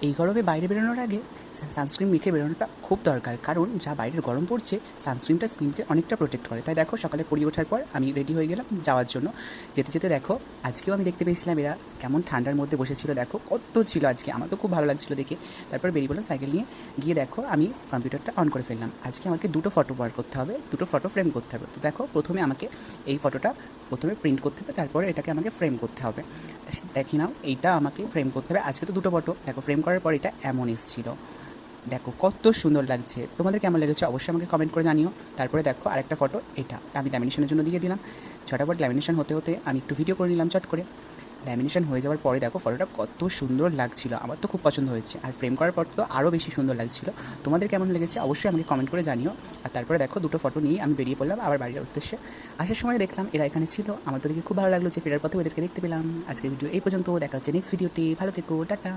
এই গরমে বাইরে বেরোনোর আগে সানস্ক্রিন মেখে বেরোনোটা খুব দরকার, কারণ যা বাইরের গরম পড়ছে সানস্ক্রিনটা স্কিনকে অনেকটা প্রোটেক্ট করে। তাই দেখো সকালে পড়ে ওঠার পর আমি রেডি হয়ে গেলাম যাওয়ার জন্য। যেতে যেতে দেখো আজকেও আমি দেখতে পেয়েছিলাম এরা কেমন ঠান্ডার মধ্যে বসেছিল, দেখো কত ছিল আজকে, আমার তো খুব ভালো লাগছিলো দেখে। তারপর বেরিয়ে পড়লাম সাইকেল নিয়ে, গিয়ে দেখো আমি কম্পিউটারটা অন করে ফেললাম। আজকে আমাকে দুটো ফটো বার করতে হবে, দুটো ফটো ফ্রেম করতে হবে। তো দেখো প্রথমে আমাকে এই ফটোটা প্রথমে প্রিন্ট করতে হবে, তারপরে এটাকে আমাকে ফ্রেম করতে হবে। দেখি নাও, এইটা আমাকে ফ্রেম করতে হবে। আজকে তো দুটো ফটো দেখো ফ্রেম করার পর এটা এমন এসেছিলো, দেখো কত সুন্দর লাগছে। তোমাদের কেমন লেগেছে অবশ্যই আমাকে কমেন্ট করে জানিও। তারপরে দেখো আরেকটা ফটো, এটা আমি ল্যামিনেশনের জন্য দিয়ে দিলাম। ঝটাপট ল্যামিনেশন হতে হতে আমি একটু ভিডিও করে নিলাম চট করে। ল্যামিনেশন হয়ে যাওয়ার পরে দেখো ফটোটা কত সুন্দর লাগছিল, আমার তো খুব পছন্দ হয়েছে। আর ফ্রেম করার পর তো আরও বেশি সুন্দর লাগছিল। তোমাদের কেমন লেগেছে অবশ্যই আমাকে কমেন্ট করে জানিও। আর তারপরে দেখো দুটো ফটো নিয়ে আমি বেরিয়ে পড়লাম আবার বাড়ির উদ্দেশ্যে। আসার সময় দেখলাম এরা এখানে ছিল, আমার তো দেখে খুব ভালো লাগলো যে ফেরার পথে ওদেরকে দেখতে পেলাম। আজকের ভিডিও এই পর্যন্ত, দেখা হচ্ছে নেক্সট ভিডিওটি। ভালো থেকো, টাটা।